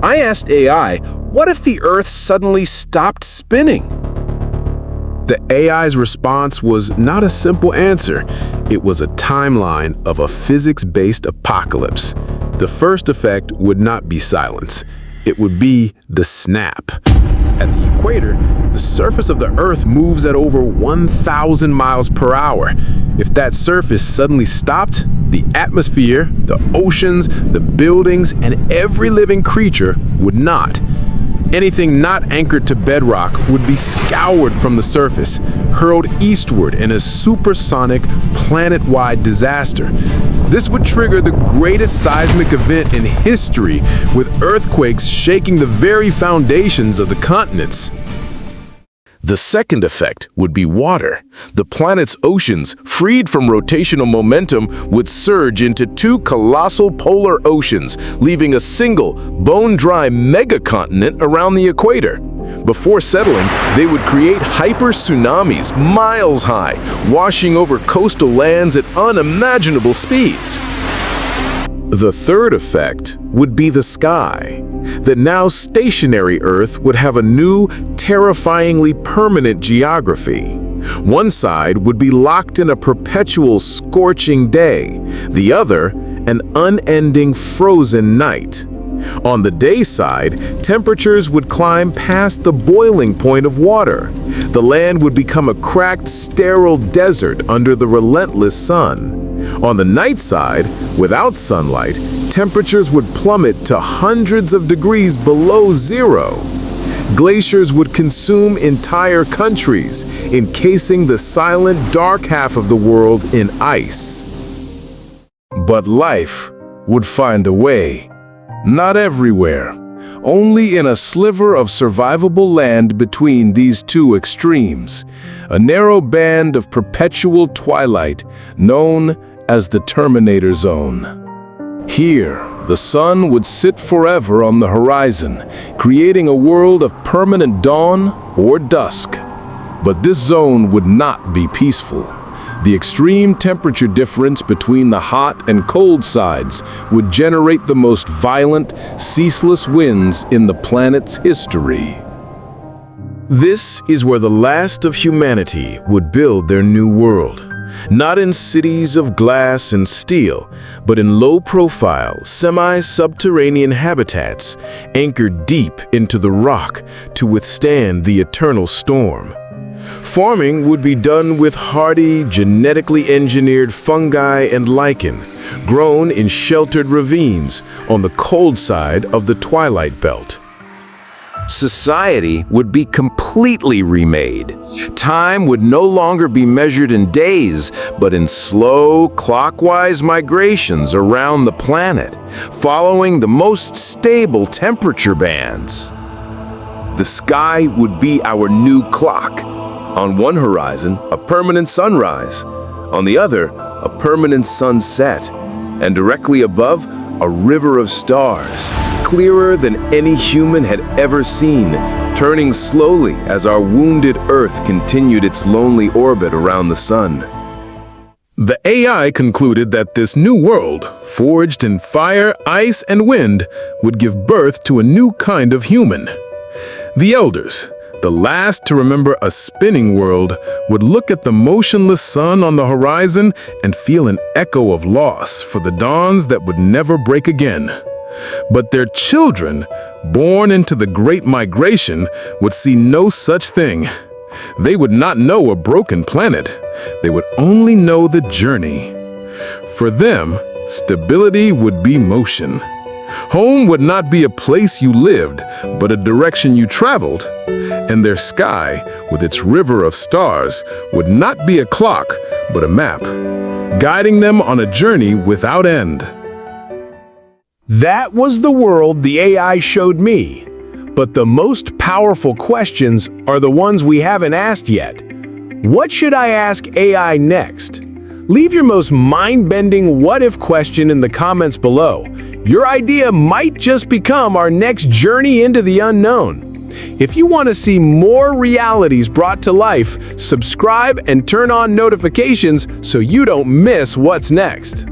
I asked AI, what if the Earth suddenly stopped spinning? The AI's response was not a simple answer. It was a timeline of a physics-based apocalypse. The first effect would not be silence. It would be the snap. At the equator, the surface of the Earth moves at over 1,000 miles per hour. If that surface suddenly stopped, the atmosphere, the oceans, the buildings, and every living creature would not. Anything not anchored to bedrock would be scoured from the surface, hurled eastward in a supersonic, planet-wide disaster. This would trigger the greatest seismic event in history, with earthquakes shaking the very foundations of the continents. The second effect would be water. The planet's oceans, freed from rotational momentum, would surge into two colossal polar oceans, leaving a single, bone-dry megacontinent around the equator. Before settling, they would create hyper-tsunamis miles high, washing over coastal lands at unimaginable speeds. The third effect would be the sky. The now stationary Earth would have a new, terrifyingly permanent geography. One side would be locked in a perpetual scorching day, the other an unending frozen night. On the day side, temperatures would climb past the boiling point of water. The land would become a cracked, sterile desert under the relentless sun. On the night side, without sunlight, temperatures would plummet to hundreds of degrees below zero. Glaciers would consume entire countries, encasing the silent, dark half of the world in ice. But life would find a way. Not everywhere, only in a sliver of survivable land between these two extremes, a narrow band of perpetual twilight known as the Terminator Zone. Here, the sun would sit forever on the horizon, creating a world of permanent dawn or dusk. But this zone would not be peaceful. The extreme temperature difference between the hot and cold sides would generate the most violent, ceaseless winds in the planet's history. This is where the last of humanity would build their new world. Not in cities of glass and steel, but in low-profile, semi-subterranean habitats anchored deep into the rock to withstand the eternal storm. Farming would be done with hardy, genetically engineered fungi and lichen, grown in sheltered ravines on the cold side of the twilight belt. Society would be completely remade. Time would no longer be measured in days, but in slow, clockwise migrations around the planet, following the most stable temperature bands. The sky would be our new clock. On one horizon, a permanent sunrise. On the other, a permanent sunset. And directly above, a river of stars, clearer than any human had ever seen, turning slowly as our wounded Earth continued its lonely orbit around the sun. The AI concluded that this new world, forged in fire, ice, and wind, would give birth to a new kind of human. The elders, the last to remember a spinning world, would look at the motionless sun on the horizon and feel an echo of loss for the dawns that would never break again. But their children, born into the Great Migration, would see no such thing. They would not know a broken planet. They would only know the journey. For them, stability would be motion. Home would not be a place you lived, but a direction you traveled. And their sky, with its river of stars, would not be a clock, but a map, guiding them on a journey without end. That was the world the AI showed me. But the most powerful questions are the ones we haven't asked yet. What should I ask AI next? Leave your most mind-bending what-if question in the comments below. Your idea might just become our next journey into the unknown. If you want to see more realities brought to life, subscribe and turn on notifications so you don't miss what's next.